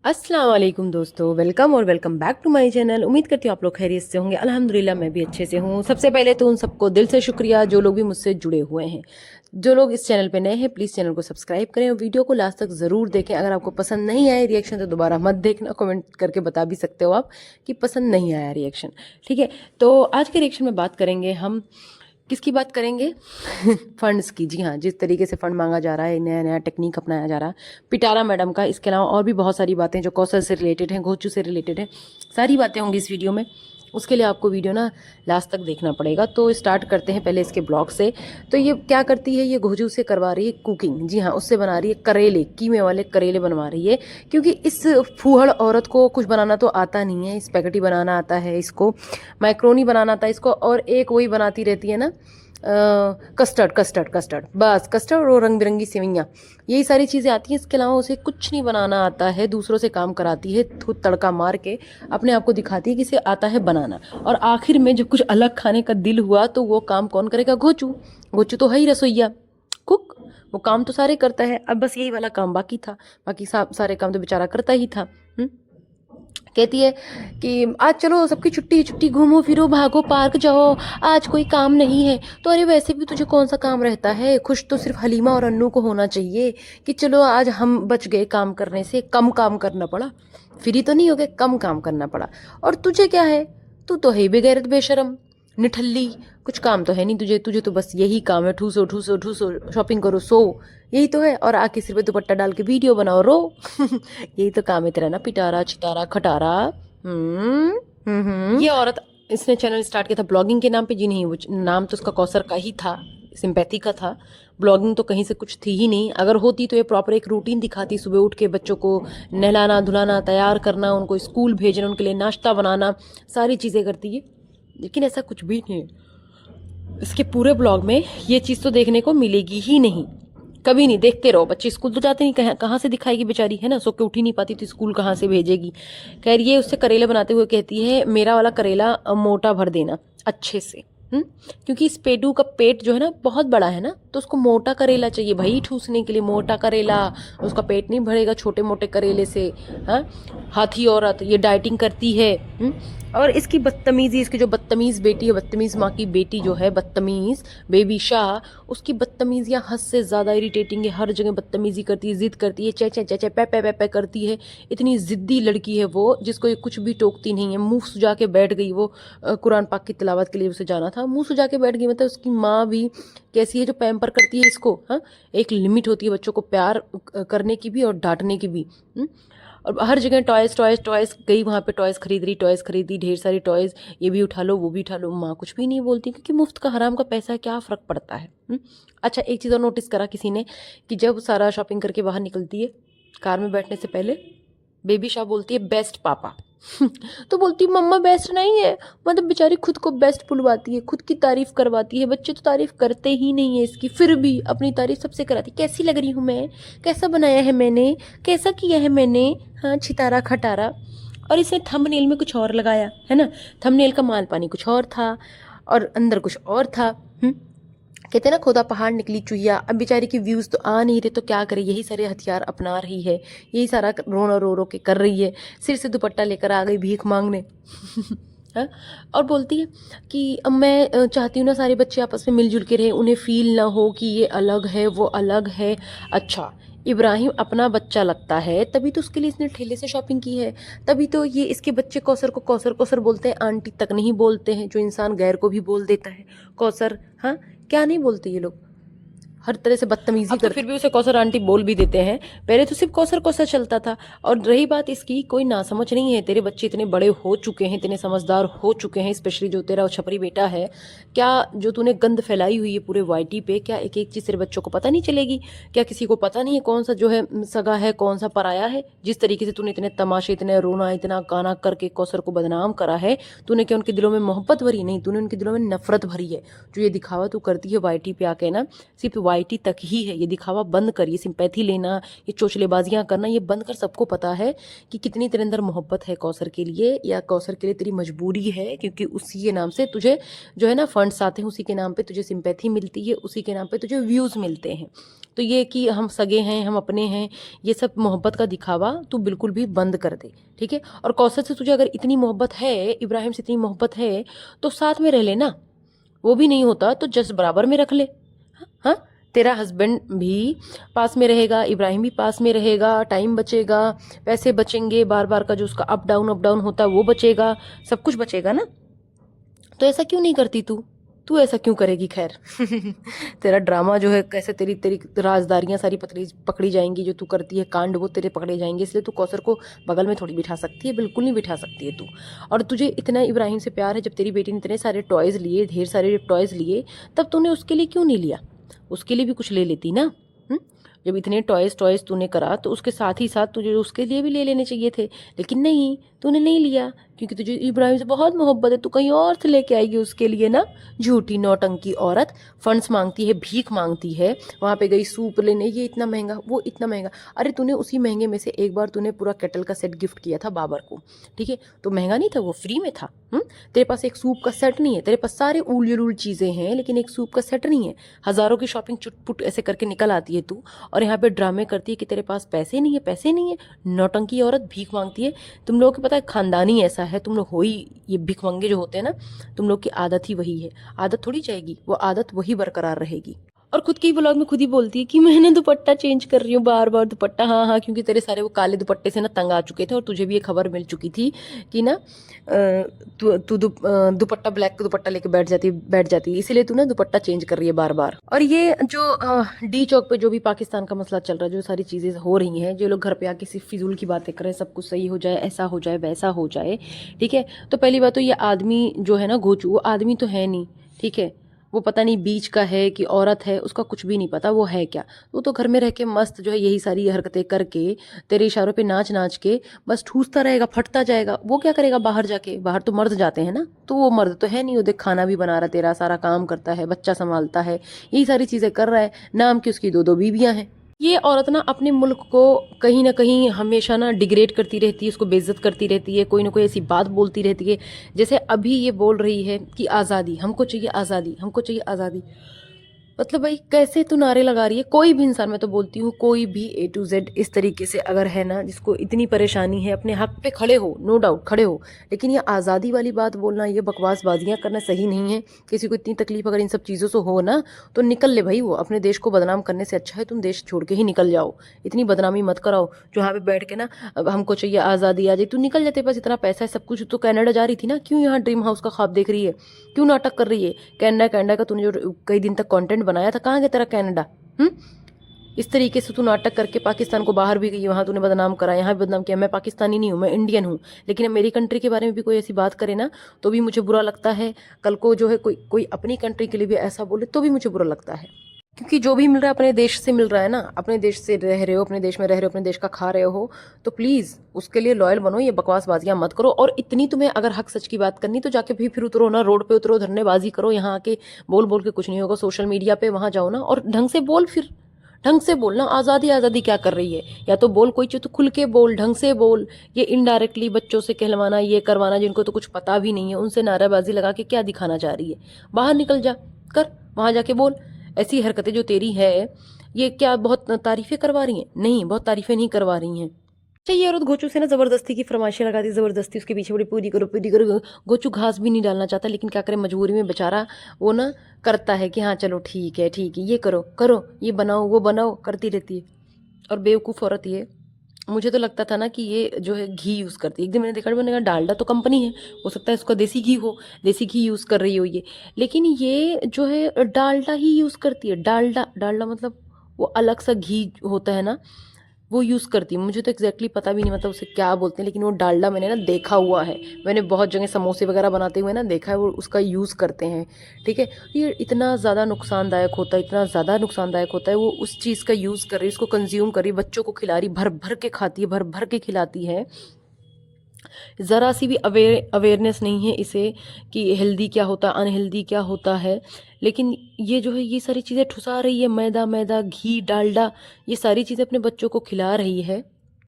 अस्सलाम वालेकुम दोस्तों, वेलकम और welcome back to my channel. उम्मीद करती हूँ आप लोग खैरियत से होंगे। अल्हम्दुलिल्लाह मैं भी अच्छे से हूँ। सबसे पहले तो उन सबको दिल से शुक्रिया जो लोग भी मुझसे जुड़े हुए हैं। जो लोग इस चैनल पे नए हैं प्लीज़ चैनल को सब्सक्राइब करें और वीडियो को लास्ट तक ज़रूर देखें। अगर आपको पसंद नहीं आए रिएक्शन तो दोबारा मत देखना, कमेंट करके बता भी सकते हो आप कि पसंद नहीं आया रिएक्शन। ठीक है, तो आज के रिएक्शन में बात करेंगे हम, किसकी बात करेंगे? फंड्स की। जी हाँ, जिस तरीके से फंड मांगा जा रहा है, नया नया टेक्निक अपनाया जा रहा है पिटारा मैडम का। इसके अलावा और भी बहुत सारी बातें जो कौशल से रिलेटेड हैं, घोचू से रिलेटेड है, सारी बातें होंगी इस वीडियो में। उसके लिए आपको वीडियो ना लास्ट तक देखना पड़ेगा। तो स्टार्ट करते हैं पहले इसके ब्लॉग से। तो ये क्या करती है, ये घोचू से करवा रही है कुकिंग। जी हाँ, उससे बना रही है करेले, कीमे वाले करेले बनवा रही है। क्योंकि इस फूहड़ औरत को कुछ बनाना तो आता नहीं है। स्पैगेटी बनाना आता है इसको, मैक्रोनी बनाना आता है इसको, और एक वही बनाती रहती है ना, कस्टर्ड कस्टर्ड कस्टर्ड, बस कस्टर्ड और रंग बिरंगी सेवइयाँ, यही सारी चीज़ें आती हैं। इसके अलावा उसे कुछ नहीं बनाना आता है। दूसरों से काम कराती है, खुद तड़का मार के अपने आप को दिखाती है कि इसे आता है बनाना। और आखिर में जब कुछ अलग खाने का दिल हुआ तो वो काम कौन करेगा? घोचू। घोचू तो है ही रसोईया, कुक। वो काम तो सारे करता है, अब बस यही वाला काम बाकी था। बाकी सारे काम तो बेचारा करता ही था। कहती है कि आज चलो सबकी छुट्टी छुट्टी, घूमो फिरो भागो पार्क जाओ, आज कोई काम नहीं है। तो अरे वैसे भी तुझे कौन सा काम रहता है? खुश तो सिर्फ हलीमा और अन्नू को होना चाहिए कि चलो आज हम बच गए काम करने से। कम काम करना पड़ा, फ्री तो नहीं हो गए, कम काम करना पड़ा। और तुझे क्या है? तू तो है बेगैरत बेशरम निठल्ली, कुछ काम तो है नहीं तुझे। तुझे तो बस यही काम है, ठूसो ठूसो ठूसो, शॉपिंग करो, सो, यही तो है। और आके सिर पे दुपट्टा डाल के वीडियो बनाओ, रो। यही तो काम है तेरा ना, पिटारा चिटारा खटारा। ये औरत, इसने चैनल स्टार्ट किया था ब्लॉगिंग के नाम पे। जी नहीं, वो नाम तो उसका कौसर का ही था, सिंपैथी का था। ब्लॉगिंग तो कहीं से कुछ थी ही नहीं। अगर होती तो ये प्रॉपर एक रूटीन दिखाती, सुबह उठ के बच्चों को नहलाना धुलाना, तैयार करना, उनको स्कूल भेजना, उनके लिए नाश्ता बनाना, सारी चीज़ें करती है। लेकिन ऐसा कुछ भी नहीं है इसके पूरे ब्लॉग में। ये चीज़ तो देखने को मिलेगी ही नहीं, कभी नहीं। देखते रहो, बच्चे स्कूल तो जाते नहीं, कहाँ से दिखाएगी बेचारी, है ना? सो के उठ ही नहीं पाती तो स्कूल कहाँ से भेजेगी। खैर, ये उससे करेले बनाते हुए कहती है मेरा वाला करेला मोटा भर देना अच्छे से। क्योंकि इस पेटू का पेट जो है ना बहुत बड़ा है ना, तो उसको मोटा करेला चाहिए भाई ठूसने के लिए। मोटा करेला, उसका पेट नहीं भरेगा छोटे मोटे करेले से। हाँ, हाथी औरत ये डाइटिंग करती है। और इसकी बदतमीजी, इसकी जो बदतमीज बेटी है, बदतमीज माँ की बेटी जो है, बदतमीज बेबी शाह, उसकी बदतमीजियाँ हद से ज़्यादा इरिटेटिंग है। हर जगह बदतमीजी करती है, जिद करती है, चे चे चे चे पे पे पे पे करती है। इतनी ज़िद्दी लड़की है वो, जिसको ये कुछ भी टोकती नहीं है। मुंह सुजा के बैठ गई वो। कुरान पाक की तिलावत के लिए उसे जाना था, मुंह सुजा के बैठ गई। मतलब उसकी माँ भी कैसी है जो पैम्पर करती है इसको। हाँ, एक लिमिट होती है बच्चों को प्यार करने की भी और डांटने की भी। और हर जगह टॉयज़ टॉयज़ टॉयज़, गई वहाँ पे टॉयज़ खरीद रही, टॉयज़ खरीदी, ढेर सारी टॉयज़, ये भी उठा लो वो भी उठा लो। माँ कुछ भी नहीं बोलती, क्योंकि मुफ्त का हराम का पैसा है, क्या फ़र्क पड़ता है। अच्छा, एक चीज़ और नोटिस करा किसी ने कि जब सारा शॉपिंग करके बाहर निकलती है, कार में बैठने से पहले बेबी शाह बोलती है बेस्ट पापा। तो बोलती है मम्मा बेस्ट नहीं है। मतलब बेचारी खुद को बेस्ट बुलवाती है, खुद की तारीफ करवाती है। बच्चे तो तारीफ करते ही नहीं है इसकी, फिर भी अपनी तारीफ सबसे कराती। कैसी लग रही हूँ मैं, कैसा बनाया है मैंने, कैसा किया है मैंने, हाँ छितारा खटारा। और इसने थंबनेल में कुछ और लगाया है ना, थंबनेल का माल पानी कुछ और था और अंदर कुछ और था। कहते हैं ना, खोदा पहाड़ निकली चुहिया। अब बेचारी की व्यूज़ तो आ नहीं रहे तो क्या करे, यही सारे हथियार अपना रही है, यही सारा रोना रो रो के कर रही है। सिर से दुपट्टा लेकर आ गई भीख मांगने। हाँ? और बोलती है कि अब मैं चाहती हूँ ना सारे बच्चे आपस में मिलजुल के रहें, उन्हें फील ना हो कि ये अलग है वो अलग है। अच्छा, इब्राहिम अपना बच्चा लगता है तभी तो उसके लिए इसने ठेले से शॉपिंग की है। तभी तो ये इसके बच्चे कौसर को कौसर कौसर बोलते हैं, आंटी तक नहीं बोलते हैं, जो इंसान गैर को भी बोल देता है कौसर। हाँ, क्या नहीं बोलते ये लोग, हर तरह से बदतमीजी करते। फिर भी उसे कौसर आंटी बोल भी देते हैं। पहले तो सिर्फ कौसर कौसर चलता था। और रही बात इसकी, कोई नासमझ नहीं है। तेरे बच्चे इतने बड़े हो चुके हैं, इतने समझदार हो चुके हैं, स्पेशली जो तेरा छपरी बेटा है। क्या जो तूने गंद फैलाई हुई है पूरे वाईटी पे, क्या एक एक चीज़ तेरे बच्चों को पता नहीं चलेगी? क्या किसी को पता नहीं है कौन सा जो है सगा है, कौन सा पराया है? जिस तरीके से तूने इतने तमाशे, इतने रोना, इतना गाना करके कौसर को बदनाम करा है, तूने क्या उनके दिलों में मोहब्बत भरी? नहीं, तूने उनके दिलों में नफरत भरी है। जो ये दिखावा तू करती है वाईटी पे आके ना, सिर्फ वाइटी तक ही है। ये दिखावा बंद कर, ये सिंपैथी लेना, ये चोचलेबाजियां करना, ये बंद कर। सबको पता है कि कितनी तेरे अंदर मोहब्बत है कौसर के लिए, या कौसर के लिए तेरी मजबूरी है, क्योंकि उसी के नाम से तुझे जो है ना फंड्स आते हैं, उसी के नाम पे तुझे सिंपैथी मिलती है, उसी के नाम पे तुझे व्यूज़ मिलते हैं। तो ये कि हम सगे हैं, हम अपने हैं, ये सब मोहब्बत का दिखावा तू बिल्कुल भी बंद कर दे, ठीक है। और कौसर से तुझे अगर इतनी मोहब्बत है, इब्राहिम से इतनी मोहब्बत है, तो साथ में रह लेना। वो भी नहीं होता तो जस्ट बराबर में रख ले। हाँ, तेरा हस्बैंड भी पास में रहेगा, इब्राहिम भी पास में रहेगा, टाइम बचेगा, पैसे बचेंगे, बार बार का जो उसका अप डाउन होता है वो बचेगा, सब कुछ बचेगा ना। तो ऐसा क्यों नहीं करती तू? तू ऐसा क्यों करेगी? खैर तेरा ड्रामा जो है, कैसे तेरी तेरी राजदारियां सारी पकड़ी जाएंगी, जो तू करती है कांड वो तेरे पकड़े जाएंगे। इसलिए तू कौसर को बगल में थोड़ी बिठा सकती है, बिल्कुल नहीं बिठा सकती है तू। और तुझे इतना इब्राहिम से प्यार है, जब तेरी बेटी ने इतने सारे टॉयज़ लिए, ढेर सारे टॉयज़ लिए, तब तूने उसके लिए क्यों नहीं लिया? उसके लिए भी कुछ ले लेती ना। जब इतने टॉयज़ तूने करा तो उसके साथ ही साथ तुझे उसके लिए भी ले लेने चाहिए थे, लेकिन नहीं, तूने नहीं लिया, क्योंकि तुझे इब्राहिम से बहुत मोहब्बत है। तू कहीं और से लेके आएगी उसके लिए ना। झूठी नौटंकी औरत, फंड्स मांगती है, भीख मांगती है, वहाँ पे गई सूप लेने, ये इतना महंगा, वो इतना महंगा। अरे तूने उसी महंगे में से एक बार तूने पूरा केटल का सेट गिफ्ट किया था बाबर को, ठीक है, तो महंगा नहीं था, वो फ्री में था। तेरे पास एक सूप का सेट नहीं है, तेरे पास सारे उल चीज़ें हैं, लेकिन एक सूप का सेट नहीं है। हज़ारों की शॉपिंग चुटपुट ऐसे करके निकल आती है तू, और यहाँ पे ड्रामे करती है कि तेरे पास पैसे नहीं है, पैसे नहीं है। नौटंकी औरत भीख मांगती है। तुम लोगों को पता है खानदानी ऐसा है, तुम लोग हो ही ये भिखमंगे जो होते हैं ना, तुम लोग की आदत ही वही है। आदत थोड़ी जाएगी, वो आदत वही बरकरार रहेगी। और खुद के व्लॉग में खुद ही बोलती है कि मैंने दुपट्टा चेंज कर रही हूँ बार बार दुपट्टा। हाँ हाँ, क्योंकि तेरे सारे वो काले दुपट्टे से ना तंग आ चुके थे, और तुझे भी ये खबर मिल चुकी थी कि ना तू दुपट्टा ब्लैक दुपट्टा लेके बैठ जाती, इसीलिए तू ना दुपट्टा चेंज कर रही है बार बार। और ये जो डी चौक पे जो भी पाकिस्तान का मसला चल रहा है, जो सारी चीज़ें हो रही हैं, जो लोग घर पे आके सिर्फ फिजूल की बातें कर रहे हैं, सब कुछ सही हो जाए, ऐसा हो जाए, वैसा हो जाए, ठीक है। तो पहली बात तो ये आदमी जो है ना घोचू, वो आदमी तो है नहीं, ठीक है। वो पता नहीं बीच का है कि औरत है, उसका कुछ भी नहीं पता वो है क्या। वो तो घर में रह के मस्त जो है यही सारी हरकतें करके, तेरे इशारों पे नाच नाच के बस ठूसता रहेगा, फटता जाएगा। वो क्या करेगा बाहर जाके? बाहर तो मर्द जाते हैं ना, तो वो मर्द तो है नहीं। वो देख खाना भी बना रहा, तेरा सारा काम करता है, बच्चा संभालता है, यही सारी चीज़ें कर रहा है। नाम की उसकी दो दो बीवियाँ हैं। ये औरत ना अपने मुल्क को कहीं ना कहीं हमेशा ना डिग्रेड करती रहती है, उसको बेइज्जत करती रहती है, कोई ना कोई ऐसी बात बोलती रहती है। जैसे अभी ये बोल रही है कि आज़ादी, हमको चाहिए आज़ादी, हमको चाहिए आज़ादी। मतलब भाई कैसे तू नारे लगा रही है? कोई भी इंसान, मैं तो बोलती हूँ कोई भी A to Z इस तरीके से अगर है ना, जिसको इतनी परेशानी है, अपने हक पे खड़े हो, नो डाउट खड़े हो, लेकिन ये आज़ादी वाली बात बोलना, ये बकवासबाजियाँ करना सही नहीं है। किसी को इतनी तकलीफ अगर इन सब चीज़ों से हो ना, तो निकल ले भाई। वो अपने देश को बदनाम करने से अच्छा है तुम देश छोड़ के ही निकल जाओ। इतनी बदनामी मत कराओ जो यहाँ पे बैठ के ना अब हमको चाहिए आज़ादी आ जाए। तू निकल जाते, पास इतना पैसा है, सब कुछ। तो कनाडा जा रही थी ना, क्यों यहाँ ड्रीम हाउस का ख्वाब देख रही है? क्यों नाटक कर रही है? कनाडा का तूने जो कई दिन तक कंटेंट बनाया था, कहाँ गया तेरा कनाडा? इस तरीके से तू नाटक करके पाकिस्तान को बाहर भी गई, वहाँ तूने बदनाम करा, यहाँ भी बदनाम किया। मैं पाकिस्तानी नहीं हूँ, मैं इंडियन हूँ, लेकिन मेरी कंट्री के बारे में भी कोई ऐसी बात करे ना तो भी मुझे बुरा लगता है। कल को जो है कोई अपनी कंट्री के लिए भी ऐसा बोले तो भी मुझे बुरा लगता है, क्योंकि जो भी मिल रहा है अपने देश से मिल रहा है ना। अपने देश से रह रहे हो, अपने देश में रह रहे हो, अपने देश का खा रहे हो, तो प्लीज़ उसके लिए लॉयल बनो। ये बकवासबाजियाँ मत करो। और इतनी तुम्हें अगर हक सच की बात करनी तो जाके भी फिर उतरो ना, रोड पे उतरो, धरनेबाजी करो। यहाँ आके बोल बोल के कुछ नहीं होगा। सोशल मीडिया पे वहाँ जाओ ना और ढंग से बोल, फिर ढंग से बोलना। आज़ादी आज़ादी क्या कर रही है? या तो बोल कोई चीज़ तो खुल के बोल, ढंग से बोल। ये इनडायरेक्टली बच्चों से कहलवाना, ये करवाना, जिनको तो कुछ पता भी नहीं है, उनसे नाराबाजी लगा के क्या दिखाना चाह रही है? बाहर निकल जा कर, वहाँ जाके बोल। ऐसी हरकतें जो तेरी है, ये क्या बहुत तारीफ़ें करवा रही हैं? नहीं, बहुत तारीफ़ें नहीं करवा रही हैं। चाहिए औरत गोचू से ना ज़बरदस्ती की फरमाइशें लगाती, ज़बरदस्ती उसके पीछे बड़ी पूरी करो पूरी करो। गोचू घास भी नहीं डालना चाहता, लेकिन क्या करे, मजबूरी में बेचारा वो ना करता है कि हाँ चलो ठीक है ठीक है, ये करो करो, ये बनाओ वो बनाओ, करती रहती है। और बेवकूफ़ औरत ये। मुझे तो लगता था ना कि ये जो है घी यूज़ करती है। एक दिन मैंने देखा, मैंने कहा डालडा तो कंपनी है, हो सकता है इसका देसी घी हो, देसी घी यूज़ कर रही हो ये, लेकिन ये जो है डालडा ही यूज़ करती है। डालडा डालडा मतलब वो अलग सा घी होता है ना, वो यूज़ करती है। मुझे तो एग्जैक्टली पता भी नहीं मतलब उसे क्या बोलते हैं, लेकिन वो डालडा मैंने ना देखा हुआ है। मैंने बहुत जगह समोसे वगैरह बनाते हुए ना देखा है, वो उसका यूज़ करते हैं, ठीक है। ये इतना ज़्यादा नुकसानदायक होता है, इतना ज़्यादा नुकसानदायक होता है। वो उस चीज़ का यूज़ कर रही है, उसको कंज्यूम कर रही है, बच्चों को खिला रही, भर भर के खाती है, भर भर के खिलाती है। ज़रा सी भी अवेयरनेस नहीं है इसे कि हेल्दी क्या होता है, अनहेल्दी क्या होता है। लेकिन ये जो है ये सारी चीज़ें ठुसा रही है, मैदा मैदा, घी, डालडा, ये सारी चीज़ें अपने बच्चों को खिला रही है।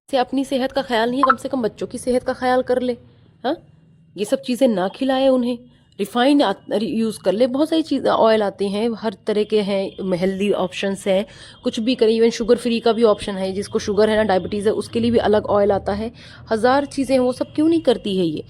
से अपनी सेहत का ख्याल नहीं है, कम से कम बच्चों की सेहत का ख्याल कर ले। हाँ, ये सब चीज़ें ना खिलाए उन्हें, रिफाइंड यूज़ कर ले। बहुत सारी चीज़ ऑयल आते हैं, हर तरह के हैं, हेल्दी ऑप्शंस हैं, कुछ भी करें। इवन शुगर फ्री का भी ऑप्शन है, जिसको शुगर है ना, डायबिटीज़ है, उसके लिए भी अलग ऑयल आता है। हज़ार चीज़ें हैं, वो सब क्यों नहीं करती है ये।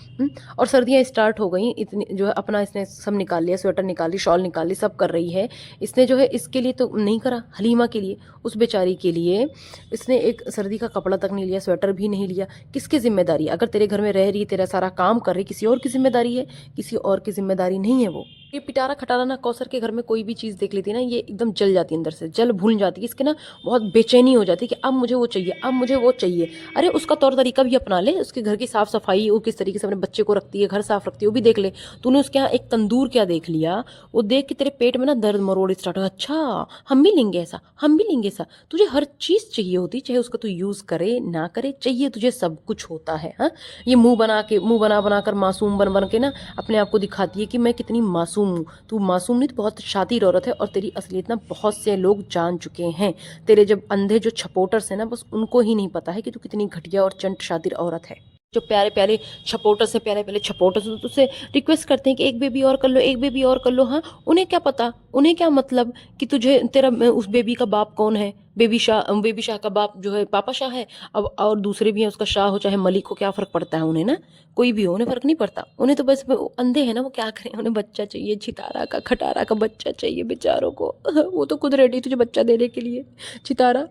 और सर्दियाँ स्टार्ट हो गई, इतनी जो है अपना इसने सब निकाल लिया, स्वेटर निकाल ली, शॉल निकाल ली, सब कर रही है। इसने जो है इसके लिए तो नहीं करा, हलीमा के लिए, उस बेचारी के लिए इसने एक सर्दी का कपड़ा तक नहीं लिया, स्वेटर भी नहीं लिया। किसकी जिम्मेदारी है? अगर तेरे घर में रह रही है, तेरा सारा काम कर रही है, किसी और की जिम्मेदारी है? किसी और की जिम्मेदारी नहीं है वो। ये पिटारा खटारा ना, कौसर के घर में कोई भी चीज़ देख लेती है ना, ये एकदम जल जाती है अंदर से, जल भून जाती है। इसके ना बहुत बेचैनी हो जाती है कि अब मुझे वो चाहिए, अब मुझे वो चाहिए। अरे उसका तौर तरीका भी अपना ले, उसके घर की साफ सफाई, वो किस तरीके से अपने बच्चे को रखती है, घर साफ रखती है, वो भी देख ले। तूने उसके यहाँ एक तंदूर क्या देख लिया, वो देख के तेरे पेट में ना दर्द मरोड़ स्टार्ट हो। अच्छा, हम भी लेंगे ऐसा, हम भी लेंगे ऐसा। तुझे हर चीज़ चाहिए होती, चाहे उसका तू यूज़ करे ना करे, चाहिए तुझे सब कुछ होता है। हाँ, ये मुंह बना के, मुंह बना बना कर, मासूम बन बन के ना अपने आप को दिखाती है कि मैं कितनी मासूम हूँ। तू मासूम नहीं, तो बहुत शातिर औरत है, और तेरी असलियत ना बहुत से लोग जान चुके हैं। तेरे जब अंधे जो छपोटर्स हैं ना, बस उनको ही नहीं पता है कि तू कितनी घटिया और चंट शातिर औरत है। जो प्यारे प्यारे छपोटर्स हैं, प्यारे प्यारे छपोटर्स, तो तुझसे रिक्वेस्ट करते हैं कि एक बेबी और कर लो, एक बेबी और कर लो। हाँ, उन्हें क्या पता, उन्हें क्या मतलब कि तुझे तेरा उस बेबी का बाप कौन है। बेबी शाह का बाप जो है पापा शाह है। अब और दूसरे भी हैं, उसका शाह हो चाहे मलिक हो, क्या फ़र्क पड़ता है उन्हें ना। कोई भी हो, उन्हें फ़र्क नहीं पड़ता। उन्हें तो बस वो अंधे हैं ना, वो क्या करें, उन्हें बच्चा चाहिए, छितारा का खटारा का बच्चा चाहिए बेचारों को। वो तो खुद रेडी तुझे बच्चा देने के लिए, छितारा।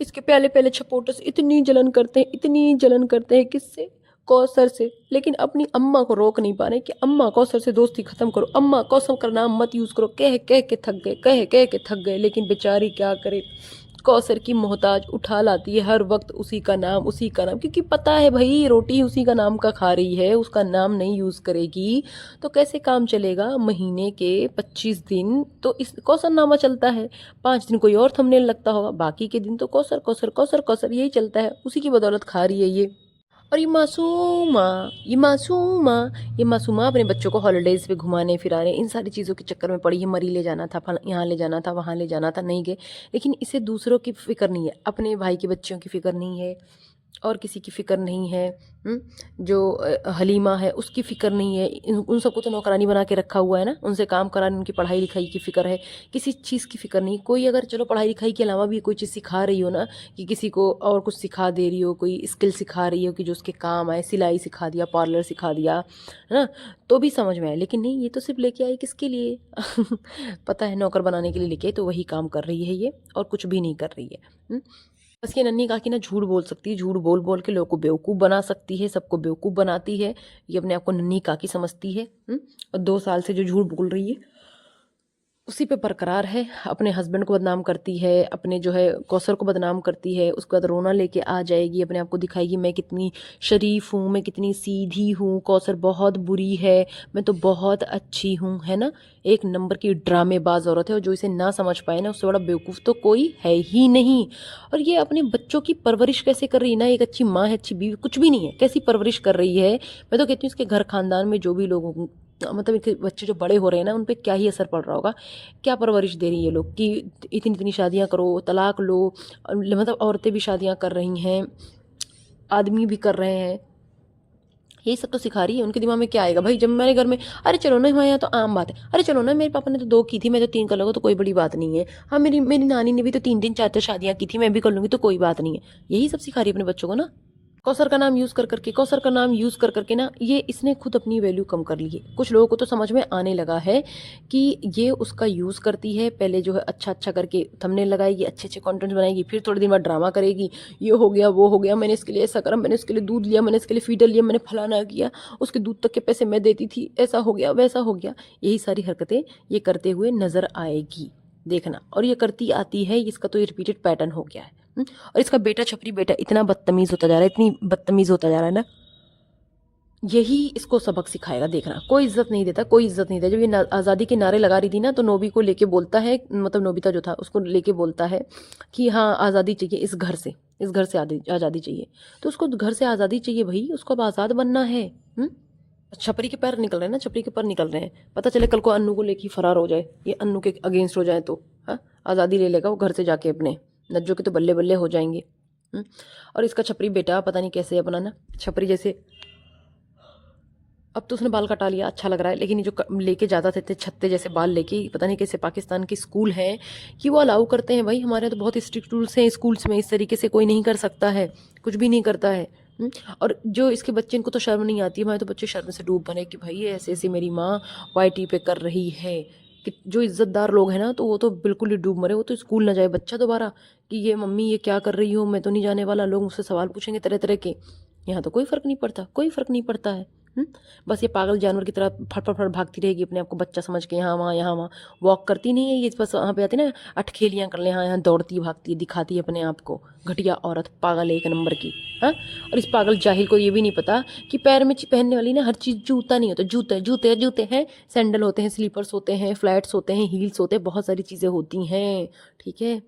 इसके पहले पहले छपोटस इतनी जलन करते हैं, इतनी जलन करते हैं, किससे? कौसर से। लेकिन अपनी अम्मा को रोक नहीं पा रहे कि अम्मा कौसर से दोस्ती खत्म करो, अम्मा कौसर का नाम मत यूज़ करो। कह कह के थक गए, कह कह के थक गए। लेकिन बेचारी क्या करे, कौसर की मोहताज उठा लाती है हर वक्त उसी का नाम, उसी का नाम, क्योंकि पता है भाई रोटी उसी का नाम का खा रही है, उसका नाम नहीं यूज़ करेगी तो कैसे काम चलेगा। महीने के 25 दिन तो इस कौसर नामा चलता है, 5 दिन कोई और थंबनेल लगता होगा, बाकी के दिन तो कौसर कौसर कौसर कौसर यही चलता है। उसी की बदौलत खा रही है ये। और ये मासूमा अपने बच्चों को हॉलीडेज़ पे घुमाने फिराने, इन सारी चीज़ों के चक्कर में पड़ी है। मरी ले जाना था, फल यहाँ ले जाना था, वहाँ ले जाना था, नहीं गए। लेकिन इसे दूसरों की फ़िक्र नहीं है, अपने भाई के बच्चों की फ़िक्र नहीं है, और किसी की फ़िक्र नहीं है। जो हलीमा है उसकी फ़िक्र नहीं है। उन सबको तो नौकरानी बना के रखा हुआ है ना, उनसे काम कराने, उनकी पढ़ाई लिखाई की फ़िक्र है। किसी चीज़ की फ़िक्र नहीं। कोई अगर चलो पढ़ाई लिखाई के अलावा भी कोई चीज़ सिखा रही हो ना, कि किसी को और कुछ सिखा दे रही हो, कोई स्किल सिखा रही हो कि जो उसके काम आए, सिलाई सिखा दिया, पार्लर सिखा दिया, है ना, तो भी समझ में आए। लेकिन नहीं, ये तो सिर्फ लेके आई किसके लिए? पता है नौकर बनाने के लिए लेके आई, तो वही काम कर रही है ये, और कुछ भी नहीं कर रही है। बस ये नन्ही काकी ना झूठ बोल सकती है, झूठ बोल बोल के लोगों को बेवकूफ़ बना सकती है, सबको बेवकूफ़ बनाती है। ये अपने आप को नन्ही काकी समझती है। और 2 साल से जो झूठ बोल रही है उसी पे बरकरार है। अपने हस्बैंड को बदनाम करती है, अपने जो है कौसर को बदनाम करती है, उसके बाद रोना लेके आ जाएगी, अपने आप को दिखाएगी मैं कितनी शरीफ हूँ, मैं कितनी सीधी हूँ, कौसर बहुत बुरी है, मैं तो बहुत अच्छी हूँ, है ना। एक नंबर की ड्रामेबाज औरत है, और जो इसे ना समझ पाए ना, उससे बड़ा बेवकूफ़ तो कोई है ही नहीं। और ये अपने बच्चों की परवरिश कैसे कर रही है ना, एक अच्छी माँ है, अच्छी बीवी कुछ भी नहीं है, कैसी परवरिश कर रही है। मैं तो कहती हूँ इसके घर खानदान में जो भी लोग, मतलब इनके बच्चे जो बड़े हो रहे हैं ना, उन पे क्या ही असर पड़ रहा होगा। क्या परवरिश दे रही है ये लोग कि इतनी इतनी शादियां करो, तलाक लो। मतलब औरतें भी शादियां कर रही हैं, आदमी भी कर रहे हैं, यही सब तो सिखा रही है। उनके दिमाग में क्या आएगा भाई, जब मेरे घर में, अरे चलो ना, हमारे यहाँ तो आम बात है, अरे चलो ना, मेरे पापा ने तो 2 की थी, मैं तो 3 कर लूँगा, तो कोई बड़ी बात नहीं है। हाँ, मेरी मेरी नानी ने भी तो 3 3 4 4 शादियाँ की थी, मैं भी कर लूँगी, तो कोई बात नहीं है। यही सब सिखा रही है अपने बच्चों को ना। कौसर का नाम यूज़ कर करके, कौसर का नाम यूज़ कर करके ना, ये इसने खुद अपनी वैल्यू कम कर ली है। कुछ लोगों को तो समझ में आने लगा है कि ये उसका यूज़ करती है। पहले जो है अच्छा अच्छा करके थंबनेल लगाएगी, अच्छे अच्छे कंटेंट बनाएगी, फिर थोड़े दिन बाद ड्रामा करेगी, ये हो गया, वो हो गया, मैंने इसके लिए ऐसा करा, मैंने इसके लिए दूध लिया, मैंने इसके लिए फीडर लिया, मैंने फलाना किया, उसके दूध तक के पैसे मैं देती थी, ऐसा हो गया, वैसा हो गया। यही सारी हरकतें ये करते हुए नज़र आएगी, देखना। और ये करती आती है, इसका तो ये रिपीटेड पैटर्न हो गया है। और इसका बेटा, छपरी बेटा, इतना बदतमीज़ होता जा रहा है, इतनी बदतमीज़ होता जा रहा है ना, यही इसको सबक सिखाएगा, देखना। कोई इज्जत नहीं देता, कोई इज्जत नहीं देता। जब ये आज़ादी के नारे लगा रही थी ना, तो नोबी को लेके बोलता है, मतलब नोबिता जो था उसको लेके बोलता है कि हाँ आज़ादी चाहिए इस घर से, इस घर से आज़ादी चाहिए। तो उसको घर से आज़ादी चाहिए भाई, उसको अब आज़ाद बनना है। छपरी के पैर निकल रहे हैं ना, छपरी के पैर निकल रहे हैं। पता चले कल को अन्नू को लेके फरार हो जाए, ये अन्नू के अगेंस्ट हो जाए तो हाँ आज़ादी ले लेगा वो घर से जाके अपने। नज्जो के तो बल्ले बल्ले हो जाएंगे। और इसका छपरी बेटा पता नहीं कैसे अपना ना छपरी जैसे, अब तो उसने बाल कटा लिया, अच्छा लग रहा है। लेकिन ये जो लेके जाता थे छत्ते जैसे बाल लेके, पता नहीं कैसे पाकिस्तान के स्कूल हैं कि वो अलाउ करते हैं। भाई हमारे तो बहुत स्ट्रिक्ट रूल्स हैं स्कूल्स में, इस तरीके से कोई नहीं कर सकता है, कुछ भी नहीं करता है। और जो इसके बच्चे, इनको तो शर्म नहीं आती है। हमारे तो बच्चे शर्म से डूब बने कि भाई ये ऐसे ऐसे मेरी माँ वाईटी पे कर रही है। कि जो इज्जतदार लोग हैं ना, तो वो तो बिल्कुल ही डूब मरे। वो तो स्कूल ना जाए बच्चा दोबारा कि ये मम्मी ये क्या कर रही हो, मैं तो नहीं जाने वाला। लोग मुझसे सवाल पूछेंगे तरह तरह के। यहाँ तो कोई फ़र्क नहीं पड़ता, कोई फ़र्क नहीं पड़ता है। बस ये पागल जानवर की तरह फट फट फट भागती रहेगी अपने आप को बच्चा समझ के, यहाँ वहाँ वॉक करती नहीं है ये। बस वहाँ पे आती ना अटखेलियाँ कर ले, यहाँ दौड़ती भागती है, दिखाती है अपने आप को। घटिया औरत, पागल एक नंबर की। हाँ, और इस पागल जाहिल को ये भी नहीं पता कि पैर में पहनने वाली ना हर चीज़ जूता नहीं होता। जूते जूते जूते हैं, सैंडल होते हैं, स्लीपर्स होते हैं, फ्लैट्स होते हैं, हील्स होते हैं, बहुत सारी चीज़ें होती हैं। ठीक है,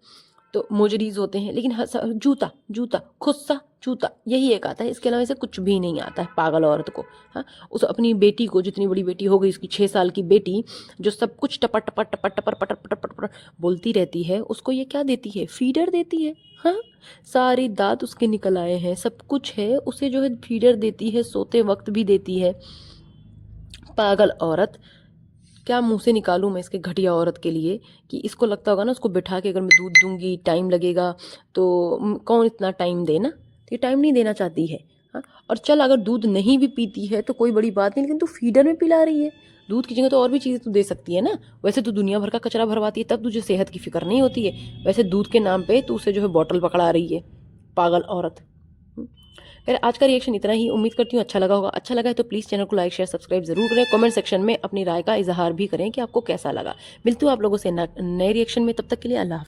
तो मोजरीज होते हैं, लेकिन जूता जूता खुस्सा जूता यही एक आता है। इसके अलावा इसे कुछ भी नहीं आता है पागल औरत को। हाँ, उस अपनी बेटी को, जितनी बड़ी बेटी हो गई उसकी 6 साल की बेटी, जो सब कुछ टपर टपर टपर टपर पटर पटर पटर पटर बोलती रहती है, उसको ये क्या देती है? फीडर देती है। हाँ, सारे दांत उसके निकल आए हैं, सब कुछ है, उसे जो है फीडर देती है, सोते वक्त भी देती है। पागल औरत, क्या मुंह से निकालूं मैं इसके घटिया औरत के लिए कि इसको लगता होगा ना उसको बिठा के अगर मैं दूध दूंगी टाइम लगेगा, तो कौन इतना टाइम देना। तो ये टाइम नहीं देना चाहती है। हाँ, और चल अगर दूध नहीं भी पीती है तो कोई बड़ी बात नहीं, लेकिन तू फीडर में पिला रही है। दूध की जगह तो और भी चीज़ें तू दे सकती है ना। वैसे तो दुनिया भर का कचरा भरवाती है, तब तुझे सेहत की फिक्र नहीं होती है। वैसे दूध के नाम पे तू उसे जो है बॉटल पकड़ा रही है, पागल औरत। खैर, आज का रिएक्शन इतना ही। उम्मीद करती हूँ अच्छा लगा होगा। अच्छा लगा है तो प्लीज़ चैनल को लाइक शेयर सब्सक्राइब जरूर करें। कमेंट सेक्शन में अपनी राय का इजहार भी करें कि आपको कैसा लगा। मिलती हूँ आप लोगों से नए रिएक्शन में, तब तक के लिए अल्लाह हाफ़िज़।